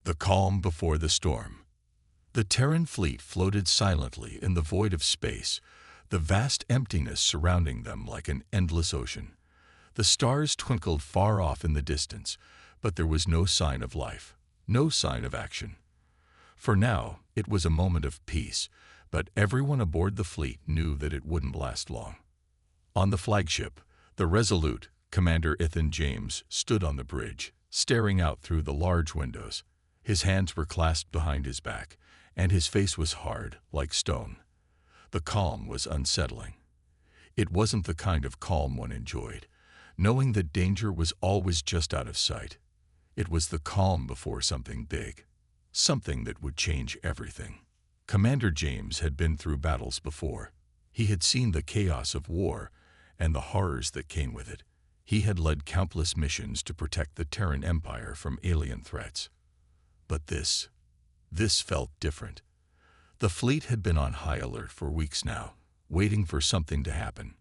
The calm before the storm. The Terran fleet floated silently in the void of space, the vast emptiness surrounding them like an endless ocean. The stars twinkled far off in the distance, but there was no sign of life, no sign of action. For now, it was a moment of peace, but everyone aboard the fleet knew that it wouldn't last long. On the flagship, the resolute Commander Ethan James stood on the bridge, staring out through the large windows. His hands were clasped behind his back, and his face was hard, like stone. The calm was unsettling. It wasn't the kind of calm one enjoyed, knowing that danger was always just out of sight. It was the calm before something big, something that would change everything. Commander James had been through battles before. He had seen the chaos of war and the horrors that came with it. He had led countless missions to protect the Terran Empire from alien threats. But this felt different. The fleet had been on high alert for weeks now, waiting for something to happen.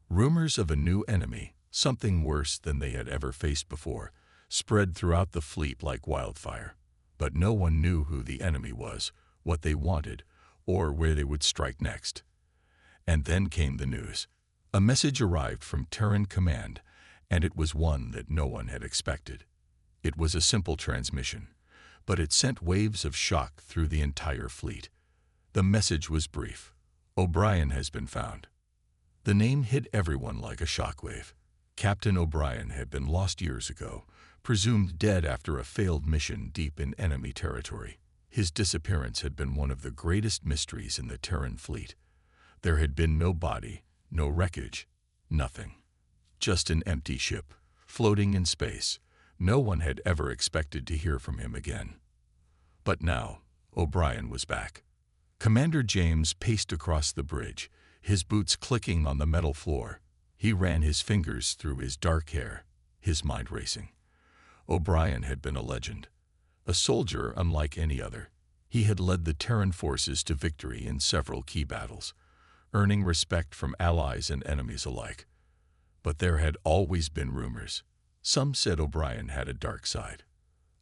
Rumors of a new enemy, something worse than they had ever faced before, spread throughout the fleet like wildfire. But no one knew who the enemy was, what they wanted, or where they would strike next. And then came the news. A message arrived from Terran Command, and it was one that no one had expected. It was a simple transmission, but it sent waves of shock through the entire fleet. The message was brief. O'Brien has been found. The name hit everyone like a shockwave. Captain O'Brien had been lost years ago, presumed dead after a failed mission deep in enemy territory. His disappearance had been one of the greatest mysteries in the Terran fleet. There had been no body, no wreckage, nothing. Just an empty ship, floating in space. No one had ever expected to hear from him again. But now, O'Brien was back. Commander James paced across the bridge, his boots clicking on the metal floor. He ran his fingers through his dark hair, his mind racing. O'Brien had been a legend, a soldier unlike any other. He had led the Terran forces to victory in several key battles, earning respect from allies and enemies alike. But there had always been rumors. Some said O'Brien had a dark side.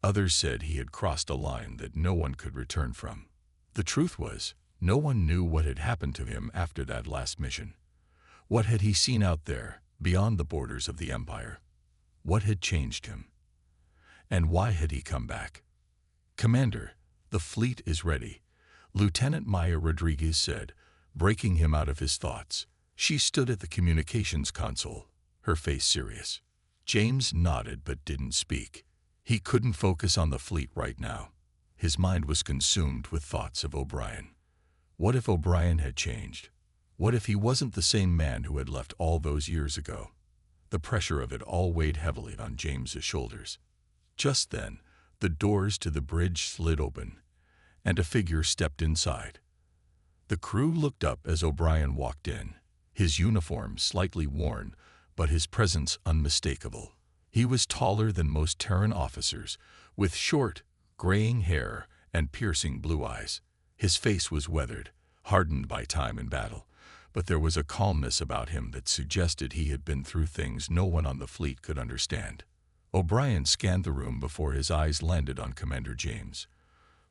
Others said he had crossed a line that no one could return from. The truth was, no one knew what had happened to him after that last mission. What had he seen out there, beyond the borders of the Empire? What had changed him? And why had he come back? "Commander, the fleet is ready," Lieutenant Maya Rodriguez said, breaking him out of his thoughts. She stood at the communications console, her face serious. James nodded but didn't speak. He couldn't focus on the fleet right now. His mind was consumed with thoughts of O'Brien. What if O'Brien had changed? What if he wasn't the same man who had left all those years ago? The pressure of it all weighed heavily on James's shoulders. Just then, the doors to the bridge slid open, and a figure stepped inside. The crew looked up as O'Brien walked in, his uniform slightly worn, but his presence unmistakable. He was taller than most Terran officers, with short, graying hair and piercing blue eyes. His face was weathered, hardened by time and battle, but there was a calmness about him that suggested he had been through things no one on the fleet could understand. O'Brien scanned the room before his eyes landed on Commander James.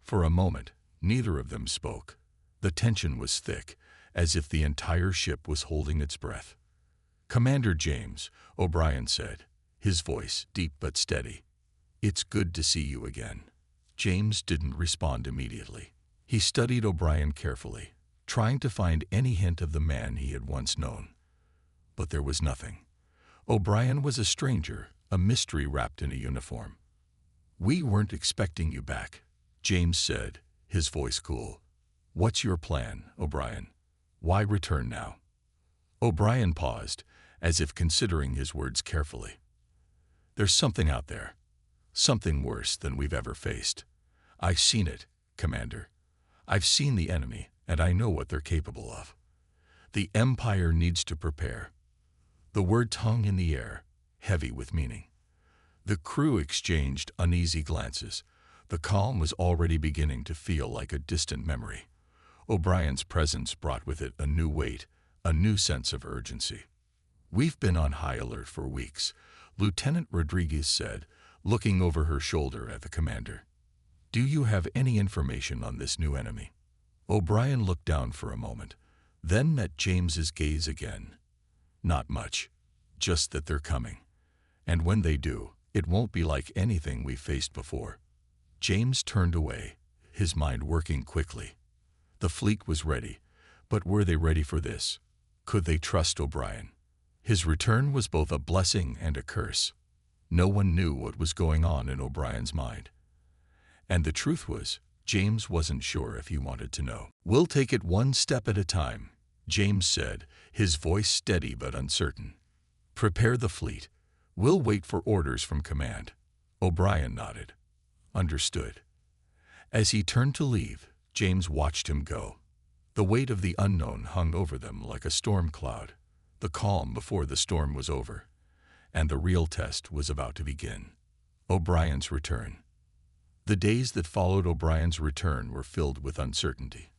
For a moment, neither of them spoke. The tension was thick, as if the entire ship was holding its breath. "Commander James," O'Brien said, his voice deep but steady. "It's good to see you again." James didn't respond immediately. He studied O'Brien carefully, trying to find any hint of the man he had once known. But there was nothing. O'Brien was a stranger, a mystery wrapped in a uniform. "We weren't expecting you back," James said, his voice cool. "What's your plan, O'Brien? Why return now?" O'Brien paused, as if considering his words carefully. "There's something out there. Something worse than we've ever faced. I've seen it, Commander. I've seen the enemy, and I know what they're capable of. The Empire needs to prepare." The word hung in the air, heavy with meaning. The crew exchanged uneasy glances. The calm was already beginning to feel like a distant memory. O'Brien's presence brought with it a new weight, a new sense of urgency. "We've been on high alert for weeks," Lieutenant Rodriguez said, looking over her shoulder at the commander. Do you have any information on this new enemy? O'Brien looked down for a moment, then met James's gaze again. Not much, just that they're coming. And when they do, it won't be like anything we've faced before. James turned away, his mind working quickly. The fleet was ready, but were they ready for this? Could they trust O'Brien? His return was both a blessing and a curse. No one knew what was going on in O'Brien's mind. And the truth was, James wasn't sure if he wanted to know. "We'll take it one step at a time," James said, his voice steady but uncertain. "Prepare the fleet. We'll wait for orders from command." O'Brien nodded. "Understood." As he turned to leave, James watched him go. The weight of the unknown hung over them like a storm cloud, the calm before the storm was over, and the real test was about to begin. O'Brien's return. The days that followed O'Brien's return were filled with uncertainty.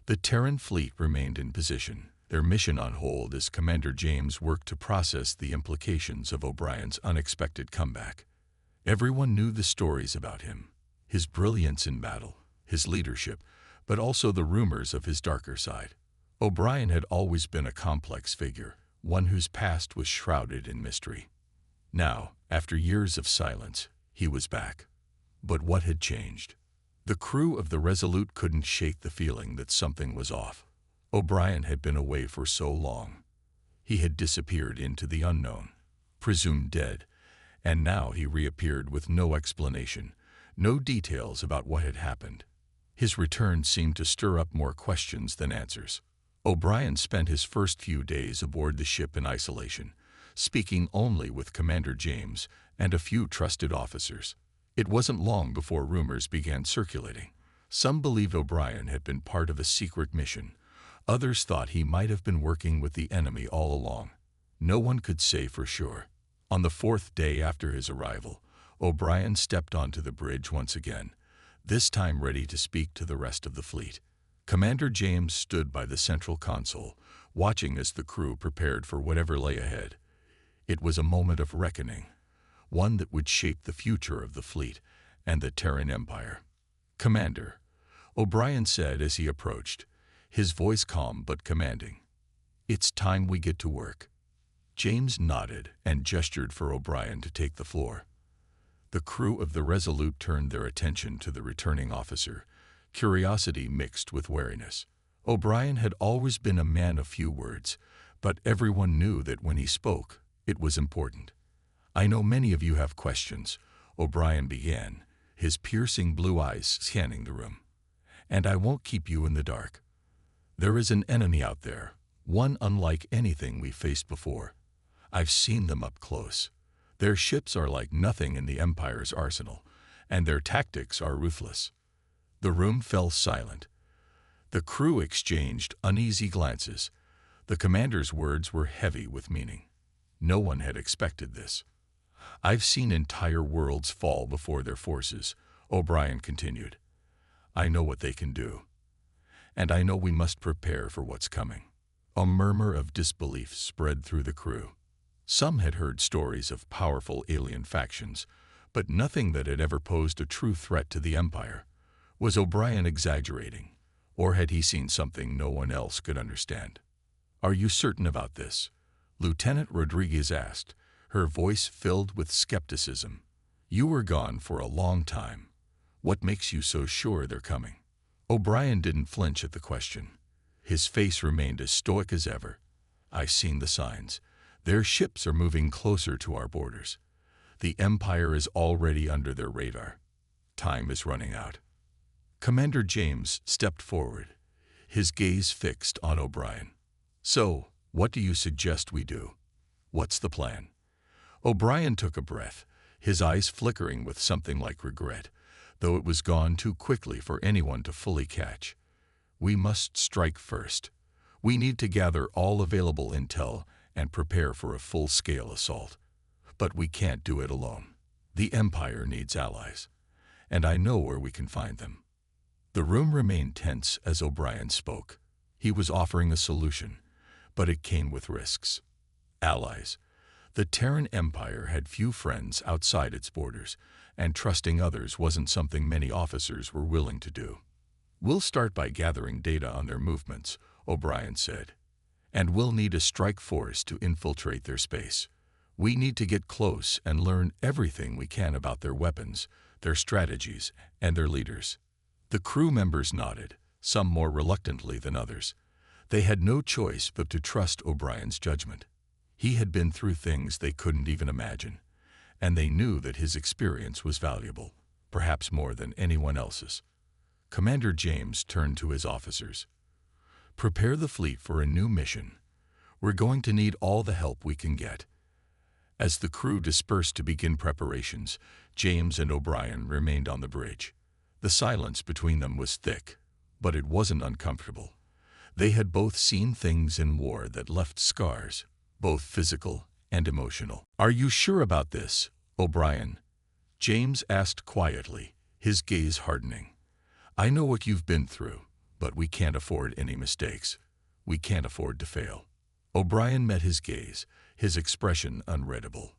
The Terran fleet remained in position, their mission on hold as Commander James worked to process the implications of O'Brien's unexpected comeback. Everyone knew the stories about him, his brilliance in battle, his leadership, but also the rumors of his darker side. O'Brien had always been a complex figure, one whose past was shrouded in mystery. Now, after years of silence, he was back. But what had changed? The crew of the Resolute couldn't shake the feeling that something was off. O'Brien had been away for so long. He had disappeared into the unknown, presumed dead, and now he reappeared with no explanation, no details about what had happened. His return seemed to stir up more questions than answers. O'Brien spent his first few days aboard the ship in isolation, speaking only with Commander James and a few trusted officers. It wasn't long before rumors began circulating. Some believed O'Brien had been part of a secret mission. Others thought he might have been working with the enemy all along. No one could say for sure. On the fourth day after his arrival, O'Brien stepped onto the bridge once again, this time ready to speak to the rest of the fleet. Commander James stood by the central console, watching as the crew prepared for whatever lay ahead. It was a moment of reckoning, one that would shape the future of the fleet and the Terran Empire. "Commander," O'Brien said as he approached, his voice calm but commanding. "It's time we get to work." James nodded and gestured for O'Brien to take the floor. The crew of the Resolute turned their attention to the returning officer, curiosity mixed with wariness. O'Brien had always been a man of few words, but everyone knew that when he spoke, it was important. "I know many of you have questions," O'Brien began, his piercing blue eyes scanning the room. "And I won't keep you in the dark. There is an enemy out there, one unlike anything we've faced before. I've seen them up close. Their ships are like nothing in the Empire's arsenal, and their tactics are ruthless." The room fell silent. The crew exchanged uneasy glances. The commander's words were heavy with meaning. No one had expected this. "I've seen entire worlds fall before their forces," O'Brien continued. "I know what they can do. And I know we must prepare for what's coming." A murmur of disbelief spread through the crew. Some had heard stories of powerful alien factions, but nothing that had ever posed a true threat to the Empire. Was O'Brien exaggerating, or had he seen something no one else could understand? "Are you certain about this?" Lieutenant Rodriguez asked, her voice filled with skepticism. "You were gone for a long time. What makes you so sure they're coming?" O'Brien didn't flinch at the question. His face remained as stoic as ever. "I've seen the signs. Their ships are moving closer to our borders. The Empire is already under their radar. Time is running out." Commander James stepped forward, his gaze fixed on O'Brien. "So, what do you suggest we do? What's the plan?" O'Brien took a breath, his eyes flickering with something like regret, though it was gone too quickly for anyone to fully catch. "We must strike first. We need to gather all available intel and prepare for a full-scale assault. But we can't do it alone. The Empire needs allies, and I know where we can find them." The room remained tense as O'Brien spoke. He was offering a solution, but it came with risks. Allies. The Terran Empire had few friends outside its borders, and trusting others wasn't something many officers were willing to do. "We'll start by gathering data on their movements," O'Brien said. "And we'll need a strike force to infiltrate their space. We need to get close and learn everything we can about their weapons, their strategies, and their leaders." The crew members nodded, some more reluctantly than others. They had no choice but to trust O'Brien's judgment. He had been through things they couldn't even imagine, and they knew that his experience was valuable, perhaps more than anyone else's. Commander James turned to his officers. "Prepare the fleet for a new mission. We're going to need all the help we can get." As the crew dispersed to begin preparations, James and O'Brien remained on the bridge. The silence between them was thick, but it wasn't uncomfortable. They had both seen things in war that left scars, both physical and emotional. "Are you sure about this, O'Brien?" James asked quietly, his gaze hardening. "I know what you've been through, but we can't afford any mistakes. We can't afford to fail." O'Brien met his gaze, his expression unreadable.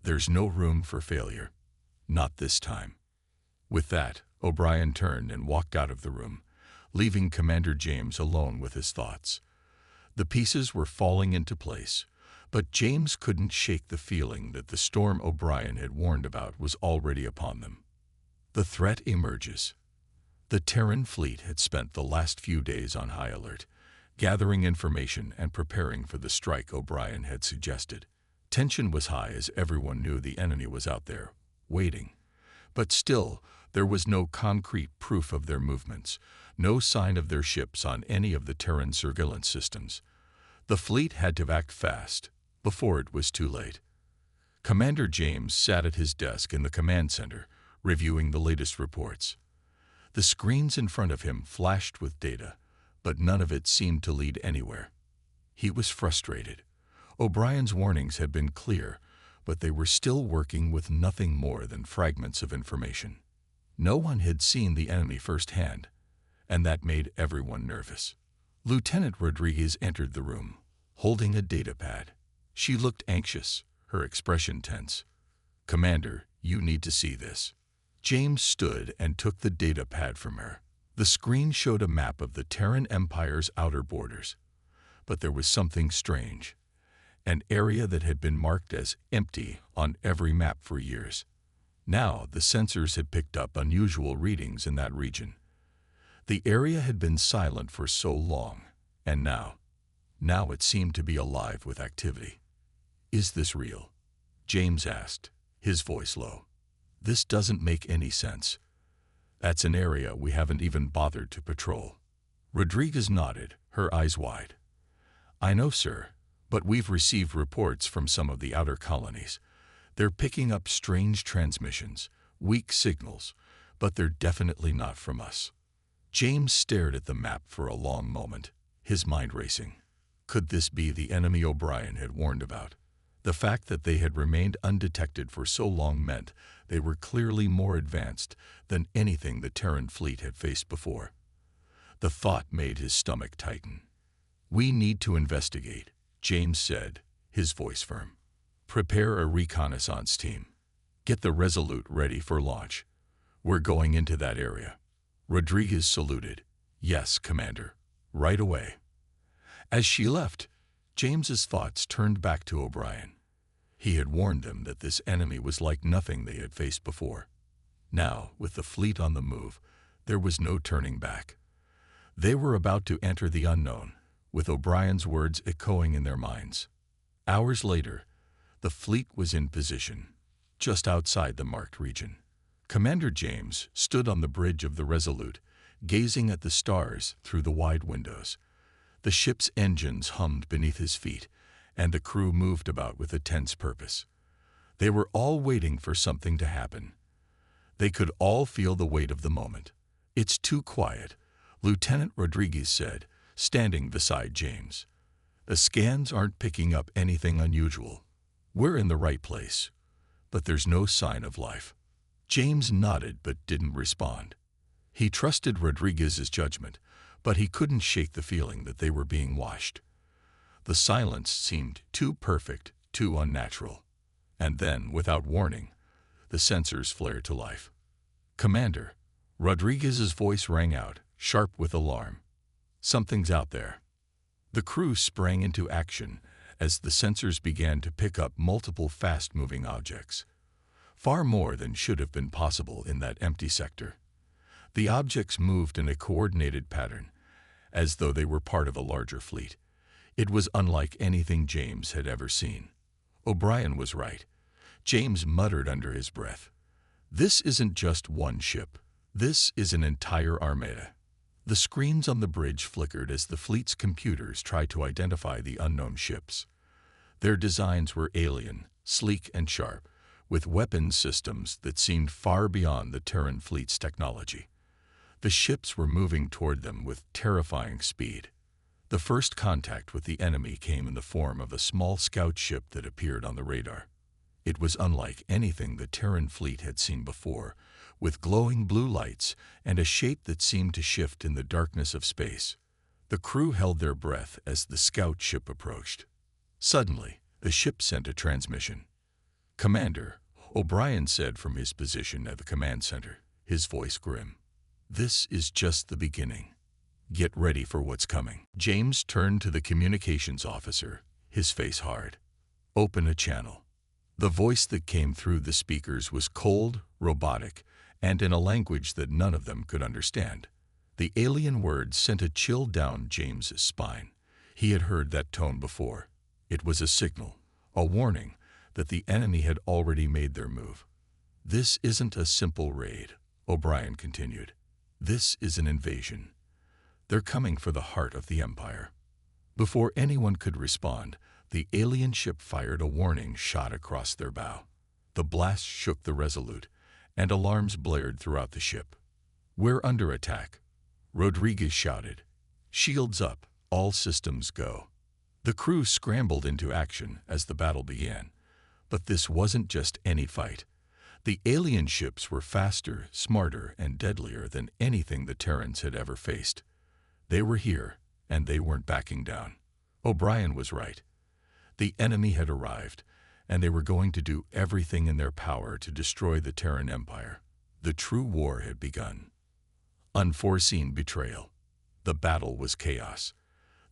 "There's no room for failure. Not this time." With that, O'Brien turned and walked out of the room, leaving Commander James alone with his thoughts. The pieces were falling into place, but James couldn't shake the feeling that the storm O'Brien had warned about was already upon them. The threat emerges. The Terran fleet had spent the last few days on high alert, gathering information and preparing for the strike O'Brien had suggested. Tension was high as everyone knew the enemy was out there, waiting. But still, there was no concrete proof of their movements, no sign of their ships on any of the Terran surveillance systems. The fleet had to act fast, before it was too late. Commander James sat at his desk in the command center, reviewing the latest reports. The screens in front of him flashed with data, but none of it seemed to lead anywhere. He was frustrated. O'Brien's warnings had been clear, but they were still working with nothing more than fragments of information. No one had seen the enemy firsthand, and that made everyone nervous. Lieutenant Rodriguez entered the room, holding a data pad. She looked anxious, her expression tense. "Commander, you need to see this." James stood and took the data pad from her. The screen showed a map of the Terran Empire's outer borders. But there was something strange. An area that had been marked as empty on every map for years. Now the sensors had picked up unusual readings in that region. The area had been silent for so long, and now it seemed to be alive with activity. "Is this real?" James asked, his voice low. "This doesn't make any sense. That's an area we haven't even bothered to patrol." Rodriguez nodded, her eyes wide. "I know, sir, but we've received reports from some of the outer colonies. They're picking up strange transmissions, weak signals, but they're definitely not from us." James stared at the map for a long moment, his mind racing. Could this be the enemy O'Brien had warned about? The fact that they had remained undetected for so long meant they were clearly more advanced than anything the Terran fleet had faced before. The thought made his stomach tighten. "We need to investigate," James said, his voice firm. "Prepare a reconnaissance team. Get the Resolute ready for launch. We're going into that area." Rodriguez saluted. "Yes, Commander. Right away." As she left, James's thoughts turned back to O'Brien. He had warned them that this enemy was like nothing they had faced before. Now, with the fleet on the move, there was no turning back. They were about to enter the unknown, with O'Brien's words echoing in their minds. Hours later, the fleet was in position, just outside the marked region. Commander James stood on the bridge of the Resolute, gazing at the stars through the wide windows. The ship's engines hummed beneath his feet, and the crew moved about with a tense purpose. They were all waiting for something to happen. They could all feel the weight of the moment. "It's too quiet," Lieutenant Rodriguez said, standing beside James. "The scans aren't picking up anything unusual. We're in the right place, but there's no sign of life." James nodded but didn't respond. He trusted Rodriguez's judgment, but he couldn't shake the feeling that they were being watched. The silence seemed too perfect, too unnatural. And then, without warning, the sensors flared to life. "Commander," Rodriguez's voice rang out, sharp with alarm. "Something's out there." The crew sprang into action as the sensors began to pick up multiple fast-moving objects. Far more than should have been possible in that empty sector. The objects moved in a coordinated pattern, as though they were part of a larger fleet. It was unlike anything James had ever seen. O'Brien was right. James muttered under his breath. "This isn't just one ship. This is an entire armada." The screens on the bridge flickered as the fleet's computers tried to identify the unknown ships. Their designs were alien, sleek and sharp, with weapons systems that seemed far beyond the Terran fleet's technology. The ships were moving toward them with terrifying speed. The first contact with the enemy came in the form of a small scout ship that appeared on the radar. It was unlike anything the Terran fleet had seen before, with glowing blue lights and a shape that seemed to shift in the darkness of space. The crew held their breath as the scout ship approached. Suddenly, the ship sent a transmission. "Commander," O'Brien said from his position at the command center, his voice grim. "This is just the beginning. Get ready for what's coming." James turned to the communications officer, his face hard. "Open a channel." The voice that came through the speakers was cold, robotic, and in a language that none of them could understand. The alien words sent a chill down James's spine. He had heard that tone before. It was a signal, a warning, that the enemy had already made their move. "This isn't a simple raid," O'Brien continued. "This is an invasion. They're coming for the heart of the Empire." Before anyone could respond, the alien ship fired a warning shot across their bow. The blast shook the Resolute, and alarms blared throughout the ship. "We're under attack," Rodriguez shouted. "Shields up, all systems go." The crew scrambled into action as the battle began. But this wasn't just any fight. The alien ships were faster, smarter, and deadlier than anything the Terrans had ever faced. They were here, and they weren't backing down. O'Brien was right. The enemy had arrived, and they were going to do everything in their power to destroy the Terran Empire. The true war had begun. Unforeseen betrayal. The battle was chaos.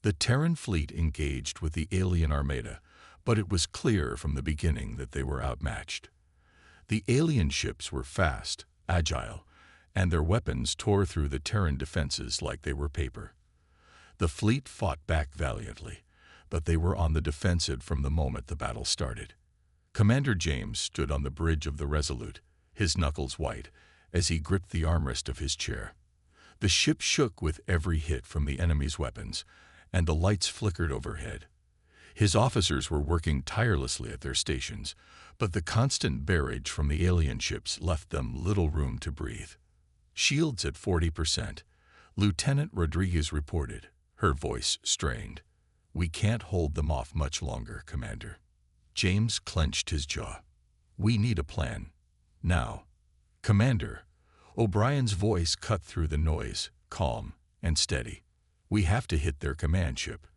The Terran fleet engaged with the alien armada, but it was clear from the beginning that they were outmatched. The alien ships were fast, agile, and their weapons tore through the Terran defenses like they were paper. The fleet fought back valiantly, but they were on the defensive from the moment the battle started. Commander James stood on the bridge of the Resolute, his knuckles white, as he gripped the armrest of his chair. The ship shook with every hit from the enemy's weapons, and the lights flickered overhead. His officers were working tirelessly at their stations, but the constant barrage from the alien ships left them little room to breathe. "Shields at 40%, Lieutenant Rodriguez reported, her voice strained. "We can't hold them off much longer, Commander." James clenched his jaw. "We need a plan. Now." "Commander," O'Brien's voice cut through the noise, calm and steady. "We have to hit their command ship.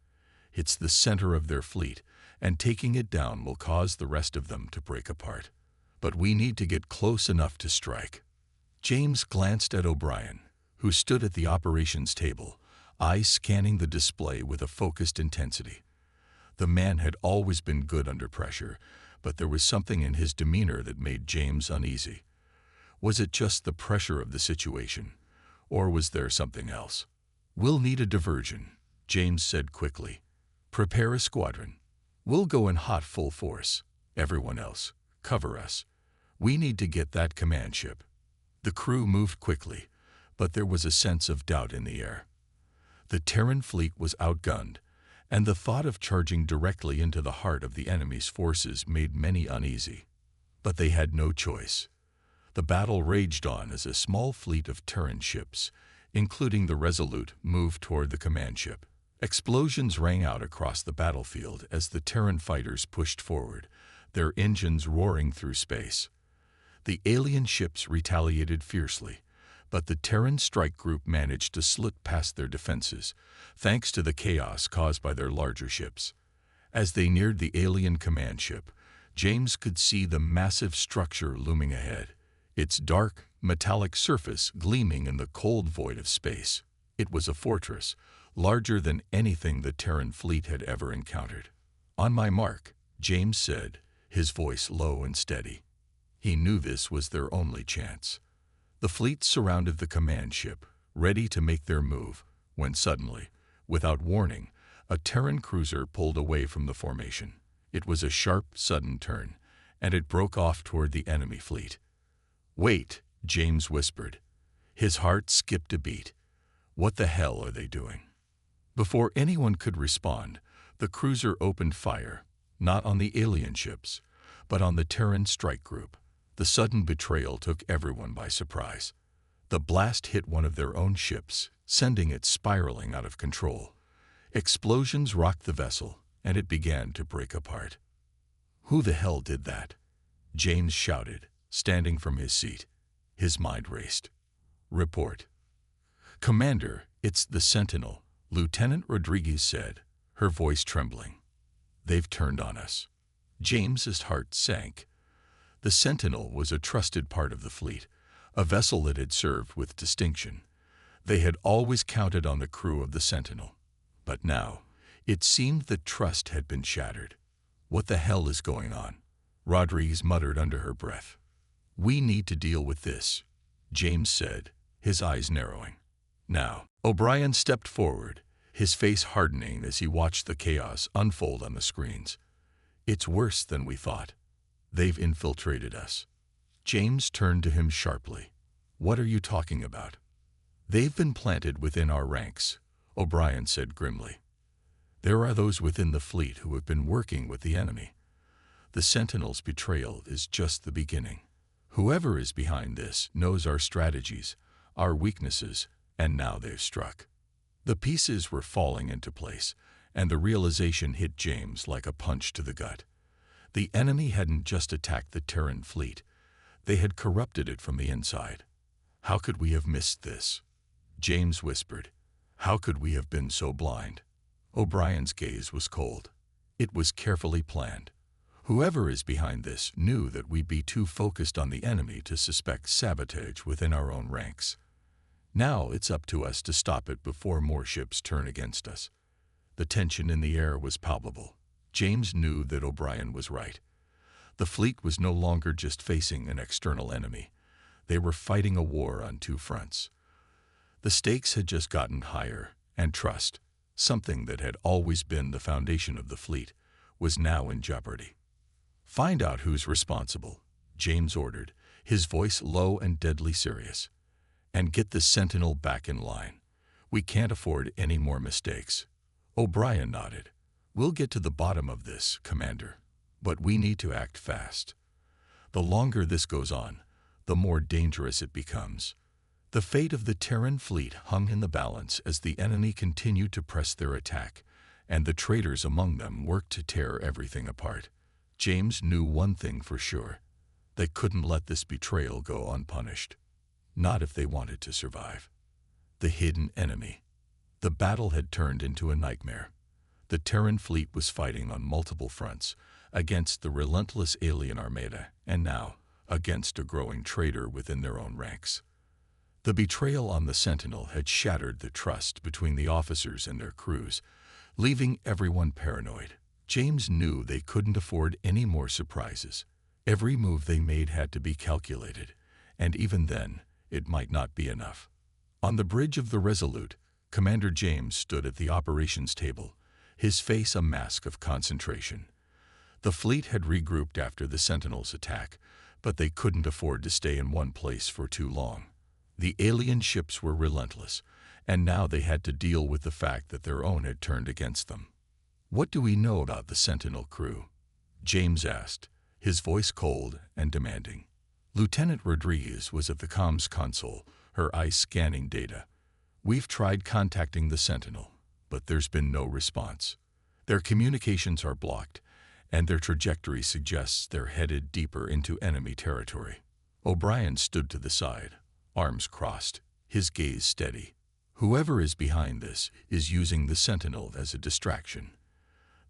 It's the center of their fleet, and taking it down will cause the rest of them to break apart. But we need to get close enough to strike." James glanced at O'Brien, who stood at the operations table, eyes scanning the display with a focused intensity. The man had always been good under pressure, but there was something in his demeanor that made James uneasy. Was it just the pressure of the situation, or was there something else? "We'll need a diversion," James said quickly. "Prepare a squadron. We'll go in hot full force. Everyone else, cover us. We need to get that command ship." The crew moved quickly, but there was a sense of doubt in the air. The Terran fleet was outgunned, and the thought of charging directly into the heart of the enemy's forces made many uneasy. But they had no choice. The battle raged on as a small fleet of Terran ships, including the Resolute, moved toward the command ship. Explosions rang out across the battlefield as the Terran fighters pushed forward, their engines roaring through space. The alien ships retaliated fiercely, but the Terran strike group managed to slip past their defenses, thanks to the chaos caused by their larger ships. As they neared the alien command ship, James could see the massive structure looming ahead, its dark, metallic surface gleaming in the cold void of space. It was a fortress, larger than anything the Terran fleet had ever encountered. "On my mark," James said, his voice low and steady. He knew this was their only chance. The fleet surrounded the command ship, ready to make their move, when suddenly, without warning, a Terran cruiser pulled away from the formation. It was a sharp, sudden turn, and it broke off toward the enemy fleet. "Wait," James whispered. His heart skipped a beat. What the hell are they doing? Before anyone could respond, the cruiser opened fire, not on the alien ships, but on the Terran strike group. The sudden betrayal took everyone by surprise. The blast hit one of their own ships, sending it spiraling out of control. Explosions rocked the vessel, and it began to break apart. "Who the hell did that?" James shouted, standing from his seat. His mind raced. "Report." "Commander, it's the Sentinel," Lieutenant Rodriguez said, her voice trembling. "They've turned on us." James's heart sank. The Sentinel was a trusted part of the fleet, a vessel that had served with distinction. They had always counted on the crew of the Sentinel. But now, it seemed that trust had been shattered. "What the hell is going on?" Rodriguez muttered under her breath. "We need to deal with this," James said, his eyes narrowing. Now, O'Brien stepped forward, his face hardening as he watched the chaos unfold on the screens. "It's worse than we thought. They've infiltrated us." James turned to him sharply. "What are you talking about?" "They've been planted within our ranks," O'Brien said grimly. "There are those within the fleet who have been working with the enemy. The Sentinel's betrayal is just the beginning. Whoever is behind this knows our strategies, our weaknesses, and now they've struck." The pieces were falling into place, and the realization hit James like a punch to the gut. The enemy hadn't just attacked the Terran fleet. They had corrupted it from the inside. "How could we have missed this?" James whispered. "How could we have been so blind?" O'Brien's gaze was cold. "It was carefully planned. Whoever is behind this knew that we'd be too focused on the enemy to suspect sabotage within our own ranks. Now it's up to us to stop it before more ships turn against us." The tension in the air was palpable. James knew that O'Brien was right. The fleet was no longer just facing an external enemy. They were fighting a war on two fronts. The stakes had just gotten higher, and trust, something that had always been the foundation of the fleet, was now in jeopardy. "Find out who's responsible," James ordered, his voice low and deadly serious. "And get the Sentinel back in line. We can't afford any more mistakes." O'Brien nodded. "We'll get to the bottom of this, Commander, but we need to act fast. The longer this goes on, the more dangerous it becomes." The fate of the Terran fleet hung in the balance as the enemy continued to press their attack, and the traitors among them worked to tear everything apart. James knew one thing for sure. They couldn't let this betrayal go unpunished. Not if they wanted to survive. The hidden enemy. The battle had turned into a nightmare. The Terran fleet was fighting on multiple fronts, against the relentless alien armada, and now against a growing traitor within their own ranks. The betrayal on the Sentinel had shattered the trust between the officers and their crews, leaving everyone paranoid. James knew they couldn't afford any more surprises. Every move they made had to be calculated, and even then, it might not be enough. On the bridge of the Resolute, Commander James stood at the operations table, his face a mask of concentration. The fleet had regrouped after the Sentinel's attack, but they couldn't afford to stay in one place for too long. The alien ships were relentless, and now they had to deal with the fact that their own had turned against them. "What do we know about the Sentinel crew?" James asked, his voice cold and demanding. Lieutenant Rodriguez was at the comms console, her eyes scanning data. "We've tried contacting the Sentinel, but there's been no response. Their communications are blocked, and their trajectory suggests they're headed deeper into enemy territory." O'Brien stood to the side, arms crossed, his gaze steady. "Whoever is behind this is using the Sentinel as a distraction.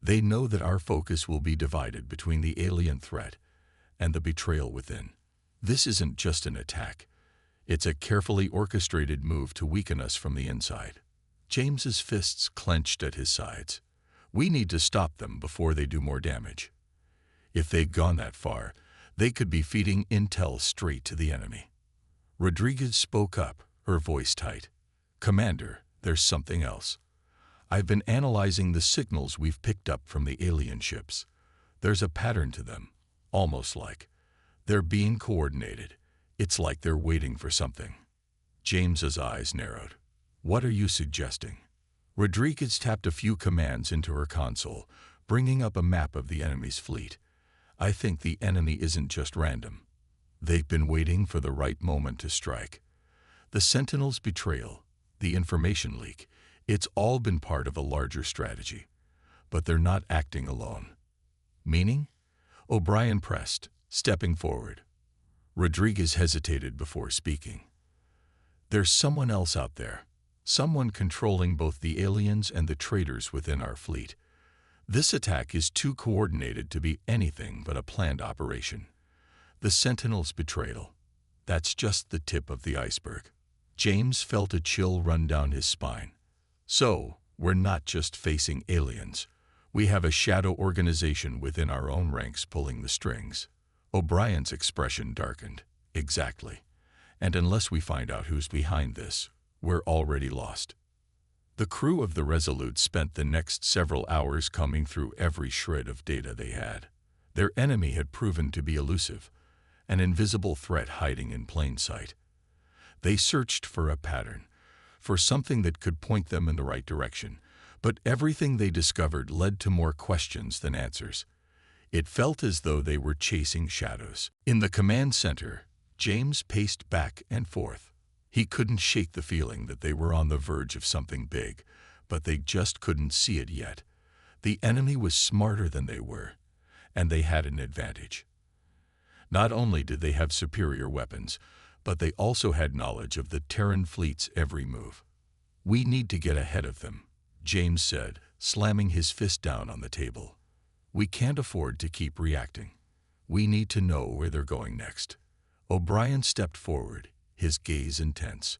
They know that our focus will be divided between the alien threat and the betrayal within. This isn't just an attack. It's a carefully orchestrated move to weaken us from the inside. James's fists clenched at his sides. We need to stop them before they do more damage. If they'd gone that far, they could be feeding intel straight to the enemy. Rodriguez spoke up, her voice tight. "Commander, there's something else. I've been analyzing the signals we've picked up from the alien ships. There's a pattern to them, almost like they're being coordinated. It's like they're waiting for something." James's eyes narrowed. "What are you suggesting?" Rodriguez tapped a few commands into her console, bringing up a map of the enemy's fleet. "I think the enemy isn't just random. They've been waiting for the right moment to strike. The Sentinel's betrayal, the information leak, it's all been part of a larger strategy. But they're not acting alone." "Meaning?" O'Brien pressed, stepping forward. Rodriguez hesitated before speaking. "There's someone else out there, someone controlling both the aliens and the traitors within our fleet. This attack is too coordinated to be anything but a planned operation. The Sentinel's betrayal, that's just the tip of the iceberg." James felt a chill run down his spine. "So, we're not just facing aliens. We have a shadow organization within our own ranks pulling the strings." O'Brien's expression darkened. "Exactly. And unless we find out who's behind this, we're already lost." The crew of the Resolute spent the next several hours combing through every shred of data they had. Their enemy had proven to be elusive, an invisible threat hiding in plain sight. They searched for a pattern, for something that could point them in the right direction, but everything they discovered led to more questions than answers. It felt as though they were chasing shadows. In the command center, James paced back and forth. He couldn't shake the feeling that they were on the verge of something big, but they just couldn't see it yet. The enemy was smarter than they were, and they had an advantage. Not only did they have superior weapons, but they also had knowledge of the Terran fleet's every move. "We need to get ahead of them," James said, slamming his fist down on the table. "We can't afford to keep reacting. We need to know where they're going next." O'Brien stepped forward, his gaze intense.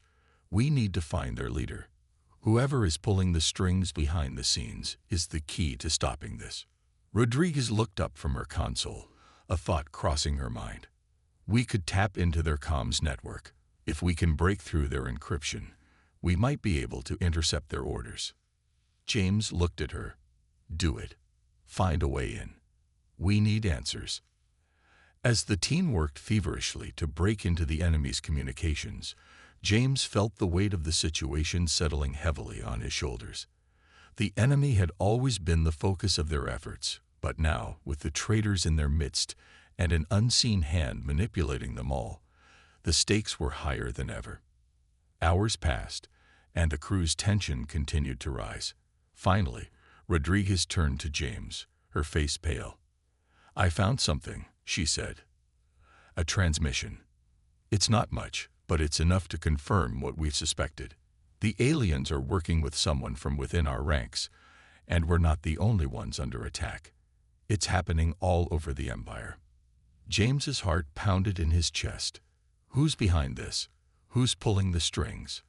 "We need to find their leader. Whoever is pulling the strings behind the scenes is the key to stopping this." Rodriguez looked up from her console, a thought crossing her mind. "We could tap into their comms network. If we can break through their encryption, we might be able to intercept their orders." James looked at her. "Do it. Find a way in. We need answers." As the team worked feverishly to break into the enemy's communications, James felt the weight of the situation settling heavily on his shoulders. The enemy had always been the focus of their efforts, but now, with the traitors in their midst and an unseen hand manipulating them all, the stakes were higher than ever. Hours passed, and the crew's tension continued to rise. Finally, Rodriguez turned to James, her face pale. "I found something," she said. "A transmission. It's not much, but it's enough to confirm what we've suspected. The aliens are working with someone from within our ranks, and we're not the only ones under attack. It's happening all over the Empire." James's heart pounded in his chest. Who's behind this? Who's pulling the strings?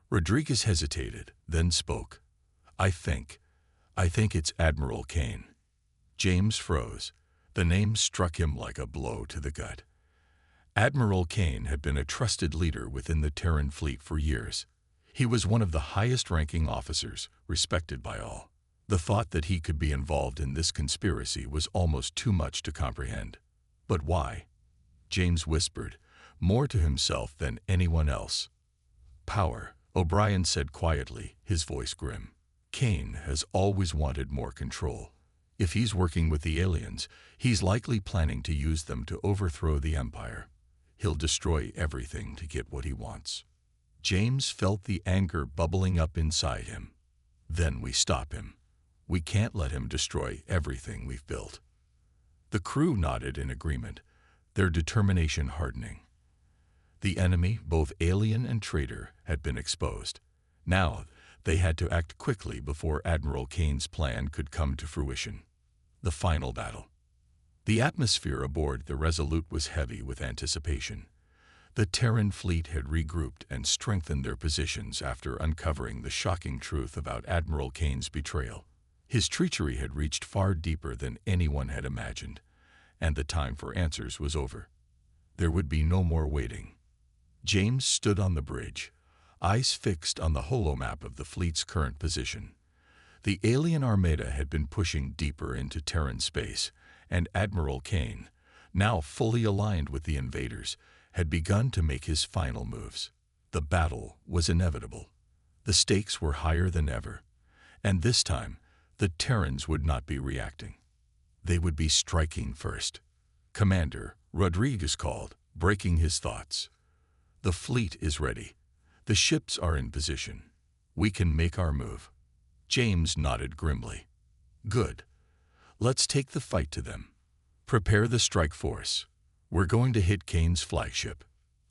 Rodriguez hesitated, then spoke. I think it's Admiral Kane." James froze. The name struck him like a blow to the gut. Admiral Kane had been a trusted leader within the Terran fleet for years. He was one of the highest-ranking officers, respected by all. The thought that he could be involved in this conspiracy was almost too much to comprehend. But why? James whispered, more to himself than anyone else. "Power," O'Brien said quietly, his voice grim. "Kane has always wanted more control. If he's working with the aliens, he's likely planning to use them to overthrow the Empire. He'll destroy everything to get what he wants." James felt the anger bubbling up inside him. "Then we stop him. We can't let him destroy everything we've built." The crew nodded in agreement, their determination hardening. The enemy, both alien and traitor, had been exposed. Now, They had to act quickly before Admiral Kane's plan could come to fruition. The final battle. The atmosphere aboard the Resolute was heavy with anticipation. The Terran fleet had regrouped and strengthened their positions after uncovering the shocking truth about Admiral Kane's betrayal. His treachery had reached far deeper than anyone had imagined, and the time for answers was over. There would be no more waiting. James stood on the bridge, eyes fixed on the holomap of the fleet's current position. The alien armada had been pushing deeper into Terran space, and Admiral Kane, now fully aligned with the invaders, had begun to make his final moves. The battle was inevitable. The stakes were higher than ever, and this time, the Terrans would not be reacting. They would be striking first. Commander, Rodriguez called, breaking his thoughts. The fleet is ready. The ships are in position. We can make our move. James nodded grimly. Good. Let's take the fight to them. Prepare the strike force. We're going to hit Kane's flagship.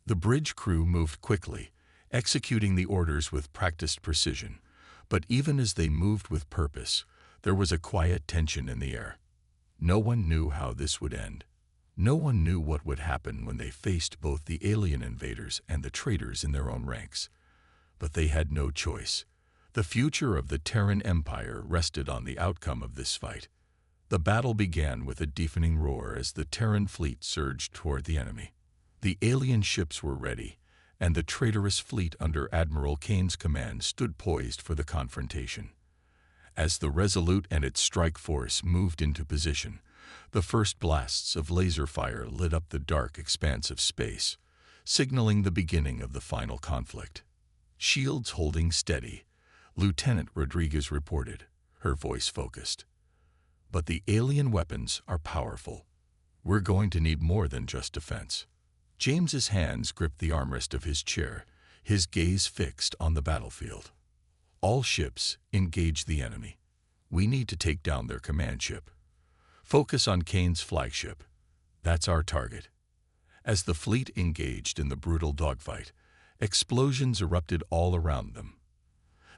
The bridge crew moved quickly, executing the orders with practiced precision. But even as they moved with purpose, there was a quiet tension in the air. No one knew how this would end. No one knew what would happen when they faced both the alien invaders and the traitors in their own ranks. But they had no choice. The future of the Terran Empire rested on the outcome of this fight. The battle began with a deafening roar as the Terran fleet surged toward the enemy. The alien ships were ready, and the traitorous fleet under Admiral Kane's command stood poised for the confrontation. As the Resolute and its strike force moved into position, the first blasts of laser fire lit up the dark expanse of space, signaling the beginning of the final conflict. Shields holding steady, Lieutenant Rodriguez reported, her voice focused. But the alien weapons are powerful. We're going to need more than just defense. James's hands gripped the armrest of his chair, his gaze fixed on the battlefield. All ships, engage the enemy. We need to take down their command ship. Focus on Kane's flagship. That's our target. As the fleet engaged in the brutal dogfight, explosions erupted all around them.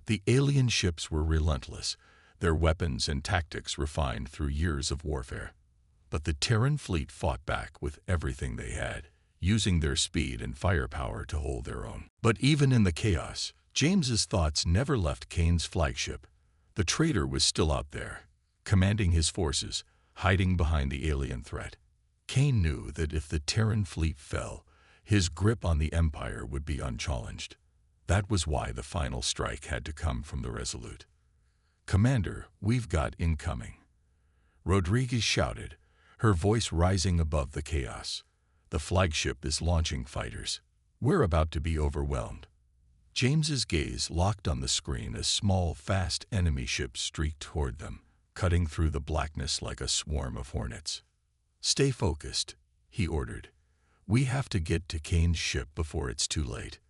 The alien ships were relentless, their weapons and tactics refined through years of warfare. But the Terran fleet fought back with everything they had, using their speed and firepower to hold their own. But even in the chaos, James's thoughts never left Kane's flagship. The traitor was still out there, commanding his forces, hiding behind the alien threat. Kane knew that if the Terran fleet fell, his grip on the Empire would be unchallenged. That was why the final strike had to come from the Resolute. Commander, we've got incoming. Rodriguez shouted, her voice rising above the chaos. The flagship is launching fighters. We're about to be overwhelmed. James's gaze locked on the screen as small, fast enemy ships streaked toward them, cutting through the blackness like a swarm of hornets. Stay focused, he ordered. We have to get to Kane's ship before it's too late.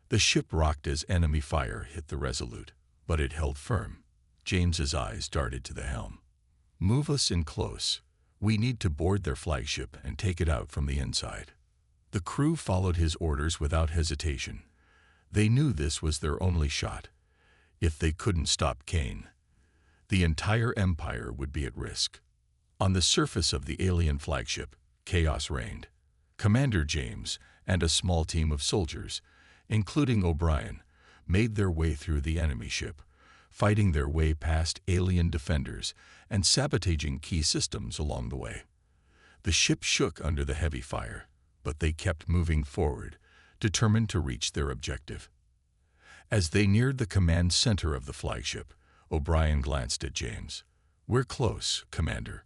The ship rocked as enemy fire hit the Resolute, but it held firm. James's eyes darted to the helm. Move us in close. We need to board their flagship and take it out from the inside. The crew followed his orders without hesitation. They knew this was their only shot. If they couldn't stop Kane, the entire Empire would be at risk. On the surface of the alien flagship, chaos reigned. Commander James and a small team of soldiers, including O'Brien, made their way through the enemy ship, fighting their way past alien defenders and sabotaging key systems along the way. The ship shook under the heavy fire, but they kept moving forward, determined to reach their objective. As they neared the command center of the flagship, O'Brien glanced at James. We're close, Commander,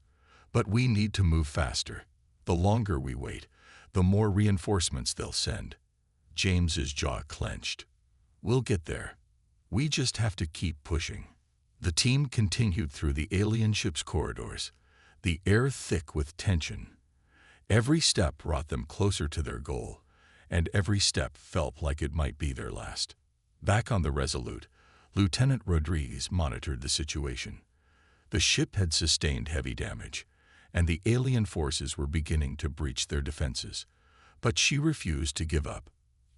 but we need to move faster. The longer we wait, the more reinforcements they'll send. James's jaw clenched. We'll get there. We just have to keep pushing. The team continued through the alien ship's corridors, the air thick with tension. Every step brought them closer to their goal, and every step felt like it might be their last. Back on the Resolute, Lieutenant Rodriguez monitored the situation. The ship had sustained heavy damage, and the alien forces were beginning to breach their defenses. But she refused to give up.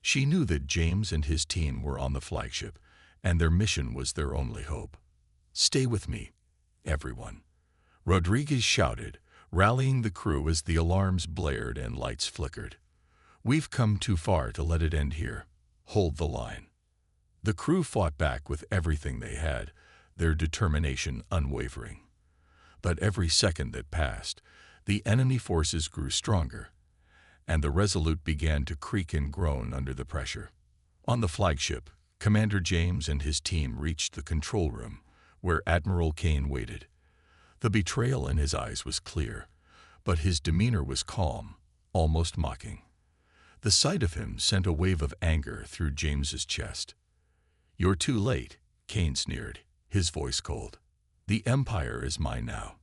She knew that James and his team were on the flagship, and their mission was their only hope. "Stay with me, everyone," Rodriguez shouted, rallying the crew as the alarms blared and lights flickered. "We've come too far to let it end here. Hold the line." The crew fought back with everything they had, their determination unwavering. But every second that passed, the enemy forces grew stronger, and the Resolute began to creak and groan under the pressure. On the flagship, Commander James and his team reached the control room, where Admiral Kane waited. The betrayal in his eyes was clear, but his demeanor was calm, almost mocking. The sight of him sent a wave of anger through James's chest. "You're too late," Kane sneered, his voice cold. "The Empire is mine now.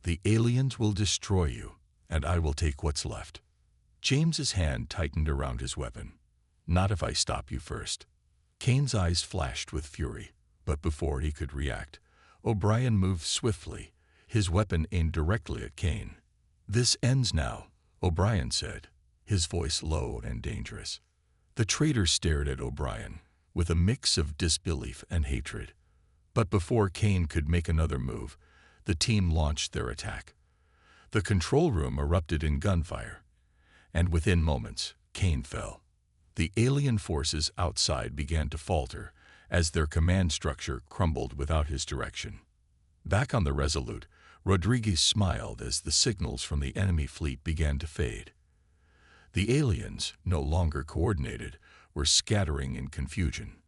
The aliens will destroy you, and I will take what's left." James's hand tightened around his weapon. "Not if I stop you first." Kane's eyes flashed with fury, but before he could react, O'Brien moved swiftly, his weapon aimed directly at Kane. "This ends now," O'Brien said, his voice low and dangerous. The traitor stared at O'Brien with a mix of disbelief and hatred. But before Kane could make another move, the team launched their attack. The control room erupted in gunfire, and within moments, Kane fell. The alien forces outside began to falter as their command structure crumbled without his direction. Back on the Resolute, Rodriguez smiled as the signals from the enemy fleet began to fade. The aliens, no longer coordinated, were scattering in confusion.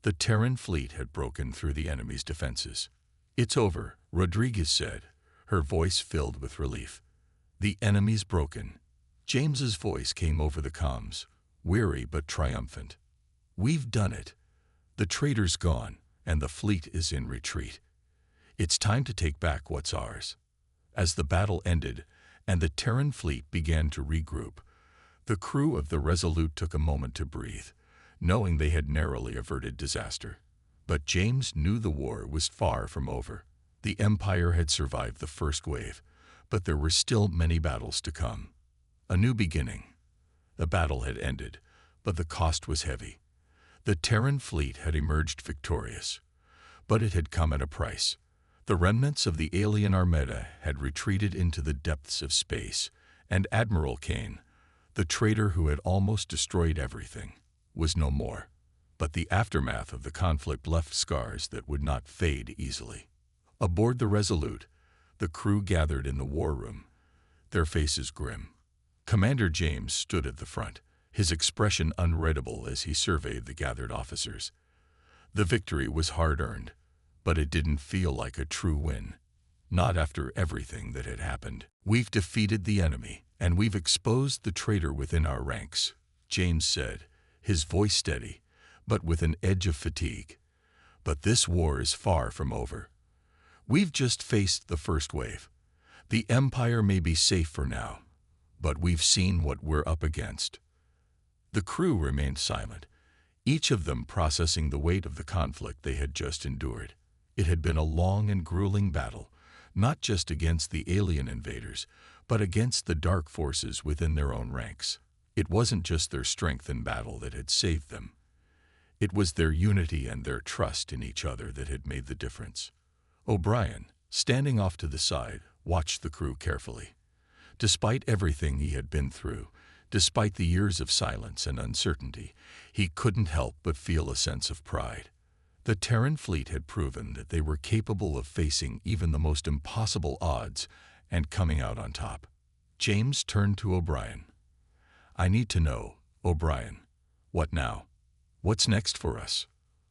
The Terran fleet had broken through the enemy's defenses. "It's over," Rodriguez said, her voice filled with relief. "The enemy's broken." James's voice came over the comms, weary but triumphant. "We've done it. The traitor's gone, and the fleet is in retreat. It's time to take back what's ours." As the battle ended and the Terran fleet began to regroup, the crew of the Resolute took a moment to breathe, knowing they had narrowly averted disaster. But James knew the war was far from over. The Empire had survived the first wave, but there were still many battles to come. A new beginning. The battle had ended, but the cost was heavy. The Terran fleet had emerged victorious, but it had come at a price. The remnants of the alien armada had retreated into the depths of space, and Admiral Kane, the traitor who had almost destroyed everything, was no more. But the aftermath of the conflict left scars that would not fade easily. Aboard the Resolute, the crew gathered in the war room, their faces grim. Commander James stood at the front, his expression unreadable as he surveyed the gathered officers. The victory was hard-earned, but it didn't feel like a true win. Not after everything that had happened. "We've defeated the enemy, and we've exposed the traitor within our ranks," James said, his voice steady, but with an edge of fatigue. "But this war is far from over. We've just faced the first wave. The Empire may be safe for now, but we've seen what we're up against." The crew remained silent, each of them processing the weight of the conflict they had just endured. It had been a long and grueling battle, not just against the alien invaders, but against the dark forces within their own ranks. It wasn't just their strength in battle that had saved them. It was their unity and their trust in each other that had made the difference. O'Brien, standing off to the side, watched the crew carefully. Despite everything he had been through, despite the years of silence and uncertainty, he couldn't help but feel a sense of pride. The Terran fleet had proven that they were capable of facing even the most impossible odds and coming out on top. James turned to O'Brien. "I need to know, O'Brien, what now? What's next for us?"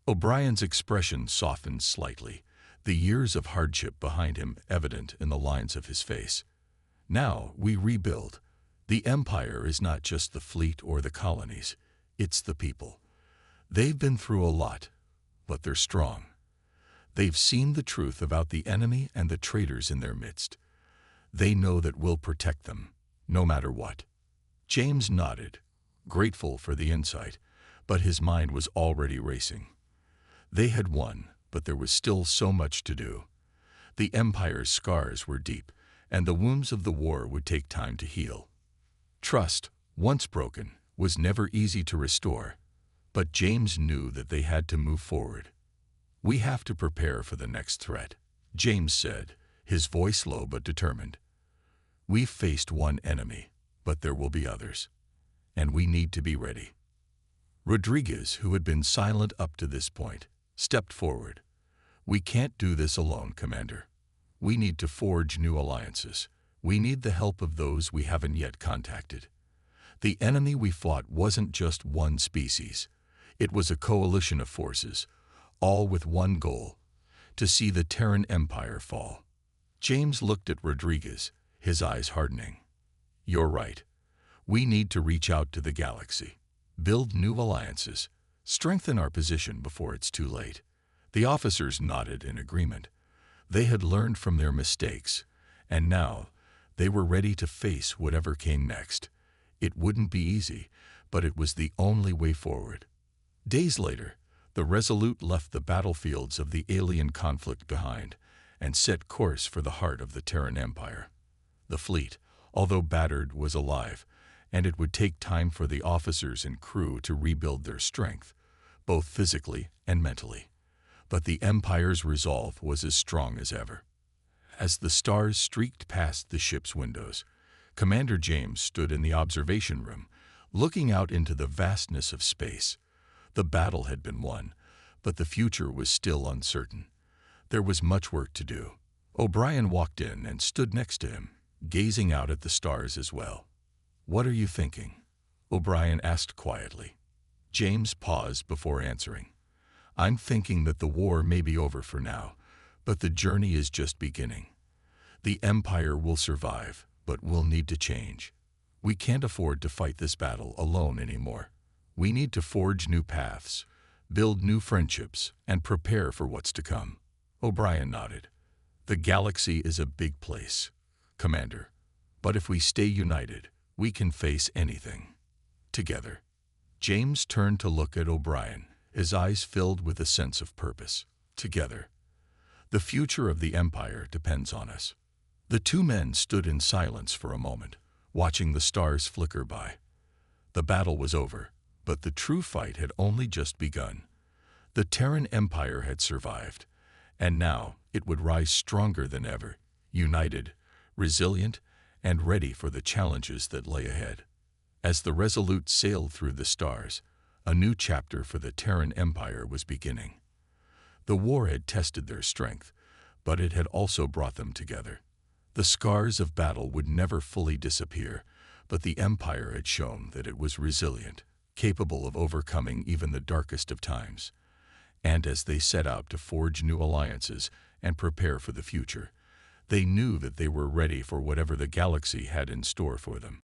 O'Brien's expression softened slightly, the years of hardship behind him evident in the lines of his face. "Now we rebuild. The Empire is not just the fleet or the colonies, it's the people. They've been through a lot, but they're strong. They've seen the truth about the enemy and the traitors in their midst. They know that we'll protect them, no matter what." James nodded, grateful for the insight, but his mind was already racing. They had won, but there was still so much to do. The Empire's scars were deep, and the wounds of the war would take time to heal. Trust, once broken, was never easy to restore, but James knew that they had to move forward. We have to prepare for the next threat, James said, his voice low but determined. We've faced one enemy, but there will be others, and we need to be ready. Rodriguez, who had been silent up to this point, stepped forward. We can't do this alone, Commander. We need to forge new alliances. We need the help of those we haven't yet contacted. The enemy we fought wasn't just one species. It was a coalition of forces, all with one goal: to see the Terran Empire fall. James looked at Rodriguez, his eyes hardening. You're right. We need to reach out to the galaxy, build new alliances, strengthen our position before it's too late. The officers nodded in agreement. They had learned from their mistakes, and now they were ready to face whatever came next. It wouldn't be easy, but it was the only way forward. Days later, the Resolute left the battlefields of the alien conflict behind and set course for the heart of the Terran Empire. The fleet, although battered, was alive, and it would take time for the officers and crew to rebuild their strength, both physically and mentally. But the Empire's resolve was as strong as ever. As the stars streaked past the ship's windows, Commander James stood in the observation room, looking out into the vastness of space. The battle had been won, but the future was still uncertain. There was much work to do. O'Brien walked in and stood next to him, gazing out at the stars as well. What are you thinking? O'Brien asked quietly. James paused before answering. I'm thinking that the war may be over for now, but the journey is just beginning. The Empire will survive, but we'll need to change. We can't afford to fight this battle alone anymore. We need to forge new paths, build new friendships, and prepare for what's to come. O'Brien nodded. The galaxy is a big place, Commander, but if we stay united, we can face anything. Together. James turned to look at O'Brien, his eyes filled with a sense of purpose. Together. The future of the Empire depends on us. The two men stood in silence for a moment, watching the stars flicker by. The battle was over, but the true fight had only just begun. The Terran Empire had survived, and now it would rise stronger than ever, united, resilient, and ready for the challenges that lay ahead. As the Resolute sailed through the stars, a new chapter for the Terran Empire was beginning. The war had tested their strength, but it had also brought them together. The scars of battle would never fully disappear, but the Empire had shown that it was resilient, capable of overcoming even the darkest of times. And as they set out to forge new alliances and prepare for the future, they knew that they were ready for whatever the galaxy had in store for them.